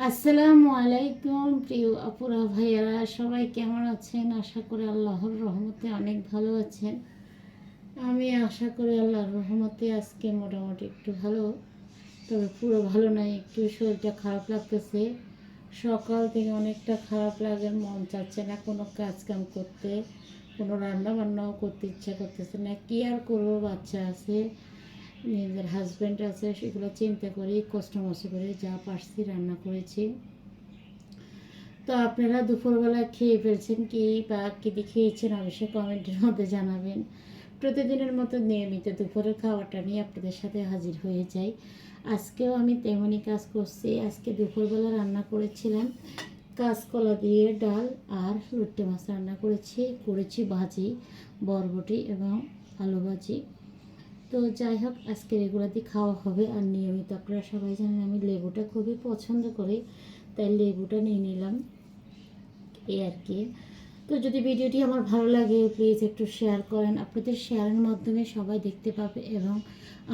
আসসালামু আলাইকুম প্রিয় আপুরা ভাইয়ারা, সবাই কেমন আছেন? আশা করি আল্লাহর রহমতে অনেক ভালো আছেন। আমি আশা করি আল্লাহর রহমতে আজকে মোটামুটি একটু ভালো, তবে পুরো ভালো নাই, একটু শরীরটা খারাপ লাগতেছে। সকাল থেকে অনেকটা খারাপ লাগে, মন চাচ্ছে না কোনো কাজ কাম করতে, কোনো রান্না বান্নাও করতে ইচ্ছা করতেছে না। কি আর করবো, বাচ্চা আছে, নিজের হাজব্যান্ড আছে, সেগুলো চিন্তা করি কষ্ট মষ্ট করে যা পারছি রান্না করেছি। তো আপনারা দুপুরবেলা খেয়ে ফেলছেন কি বা কী দিয়ে খেয়েছেন অবশ্যই কমেন্টের মধ্যে জানাবেন। প্রতিদিনের মতো নিয়মিত দুপুরের খাওয়াটা নিয়ে আপনাদের সাথে হাজির হয়ে যাই। আজকেও আমি তেমনই কাজ করছি। আজকে দুপুরবেলা রান্না করেছিলাম কাঁচকলা দিয়ে ডাল আর লুট্টে মাছ রান্না করেছি ভাজি, বরবটি এবং আলু ভাজি। তো যাই হোক, আজকে রেগুলার দিয়ে খাওয়া হবে। আর নিয়মিত আপনারা সবাই জানেন আমি লেবুটা খুবই পছন্দ করি, তাই লেবুটা নিয়ে নিলাম, এই আর কি। তো যদি ভিডিওটি আমার ভালো লাগে প্লিজ একটু শেয়ার করেন। আপনাদের শেয়ারের মাধ্যমে সবাই দেখতে পাবে এবং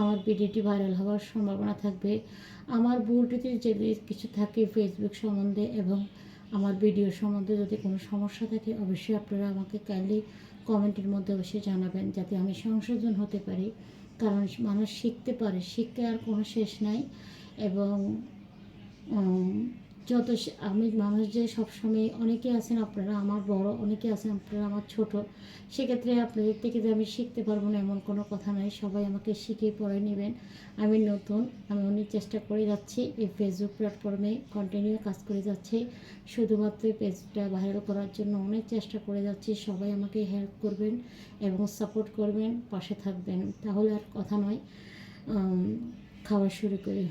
আমার ভিডিওটি ভাইরাল হওয়ার সম্ভাবনা থাকবে। আমার ভুল ত্রুটি যদি কিছু থাকে ফেসবুক সম্বন্ধে এবং আমার ভিডিও সম্বন্ধে যদি কোনো সমস্যা থাকে, অবশ্যই আপনারা আমাকে কাইন্ডলি কমেন্টের মধ্যে অবশ্যই জানাবেন, যাতে আমি সংশোধন হতে পারি। কারণ মানুষ শিখতে পারে, শিখতে আর কোনো শেষ নাই। এবং আমি মানুষ যে সবসময়, অনেকে আছেন আপনারা আমার বড়, অনেকে আছেন আপনারা আমার ছোট, সেক্ষেত্রে আপনাদের থেকে যে আমি শিখতে পারবো না এমন কোনো কথা নাই। সবাই আমাকে শিখে পড়ে নেবেন। আমি নতুন, আমি অনেক চেষ্টা করে যাচ্ছি এই ফেসবুক প্ল্যাটফর্মে কন্টিনিউ কাজ করে যাচ্ছি, শুধুমাত্র পেজটা ভাইরাল করার জন্য অনেক চেষ্টা করে যাচ্ছি। সবাই আমাকে হেল্প করবেন এবং সাপোর্ট করবেন, পাশে থাকবেন। তাহলে আর কথা নয়, খাওয়া শুরু করি।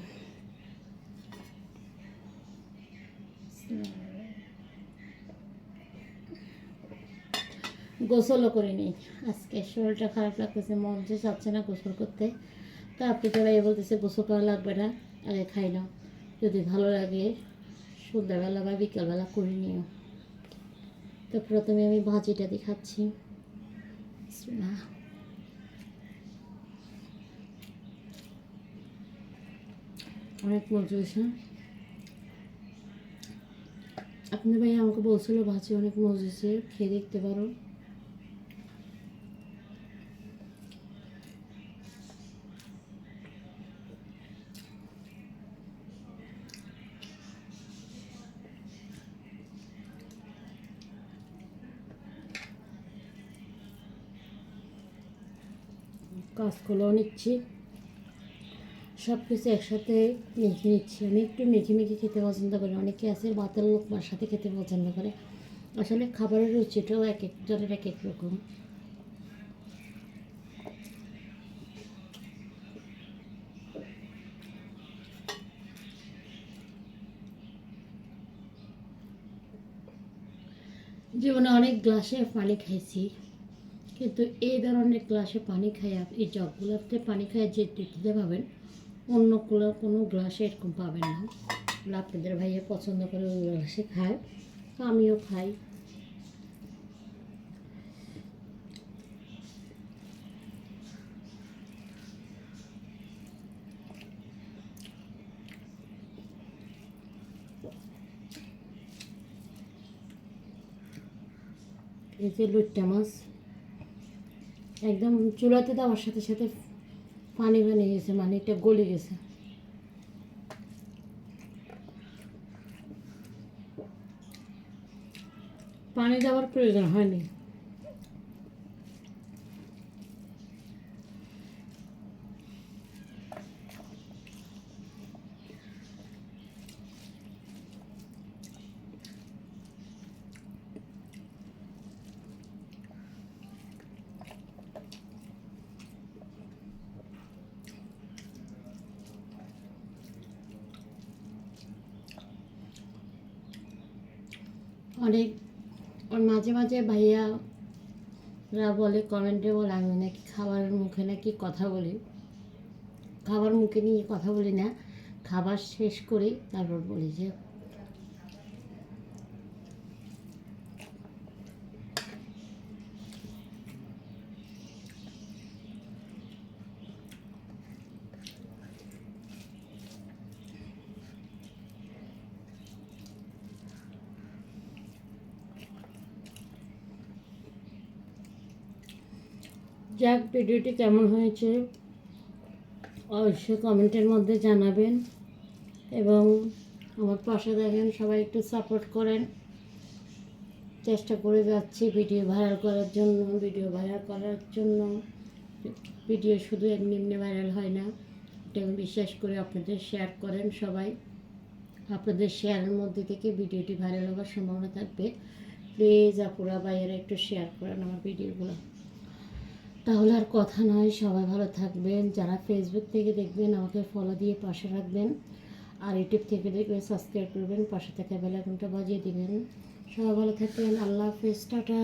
গোসলও করিনি, আজকে শরীরটা খারাপ লাগতেছে, মন যে চাচ্ছে না গোসল করতে। তা আপনি তো ভাই বলতেছে গোসল করা লাগবে না, আগে খাই নাও, যদি ভালো লাগে সন্ধ্যাবেলা বা বিকালবেলা করে নিও। তো প্রথমে আমি ভাজিটা দিয়ে খাচ্ছি। অনেক মজা হয়েছে। আপনার ভাই আমাকে বলছিল ভাজি অনেক মজা হয়েছে, খেয়ে দেখতে পারো। কাঁচকলাও নিচ্ছি, সব কিছু একসাথে মেখে নিচ্ছি। আমি একটু মেখে মেখে খেতে পছন্দ করি, অনেকে আছে ভাতের লোকমার সাথে খেতে পছন্দ করে। আসলে খাবারের রুচিটাও এক একজনের এক এক রকম। জীবনে অনেক গ্লাসে পানি খাইছি, কিন্তু এই ধরনের গ্লাসে পানি খাই, এই জগগুলোতে পানি খাই যে তৃপ্তিতে পাবেন অন্য কোনো গ্লাসে এরকম পাবেন না। আপনাদের ভাইয়া পছন্দ করে ওই গ্লাসে খায়, আমিও খাই। এই যে লুট্টা মাছ একদম চুলাতে দেওয়ার সাথে সাথে পানি বানিয়ে গেছে, মানে এটা গলে গেছে। পানি দেওয়ার প্রয়োজন হয়নি। অনেক মাঝে মাঝে ভাইয়ারা বলে, কমেন্টে বলে আমি নাকি খাবারের মুখে নাকি কথা বলি। খাবার মুখে নিয়ে কথা বলি না, খাবার শেষ করি তারপর বলি যে যাক, ভিডিওটি কেমন হয়েছে অবশ্যই কমেন্টের মধ্যে জানাবেন এবং আমার পাশে দেখেন, সবাই একটু সাপোর্ট করেন। চেষ্টা করে যাচ্ছি ভিডিও ভাইরাল করার জন্য। ভিডিও শুধু এমনি এমনি ভাইরাল হয় না, এটা আমি বিশ্বাস করে আপনাদের শেয়ার করেন সবাই। আপনাদের শেয়ারের মধ্যে থেকে ভিডিওটি ভাইরাল হওয়ার সম্ভাবনা থাকবে। প্লিজ আপুরা ভাইয়েরা একটু শেয়ার করেন আমার ভিডিওগুলো। তাহলে আর কথা নয়, সবাই ভালো থাকবেন। যারা ফেসবুক থেকে দেখবেন আমাকে ফলো দিয়ে পাশে রাখবেন, আর ইউটিউব থেকে দেখবেন সাবস্ক্রাইব করবেন, পাশে থাকা বেল আইকনটা বাজিয়ে দিবেন। সবাই ভালো থাকবেন। আল্লাহ হাফেজ, টাটা।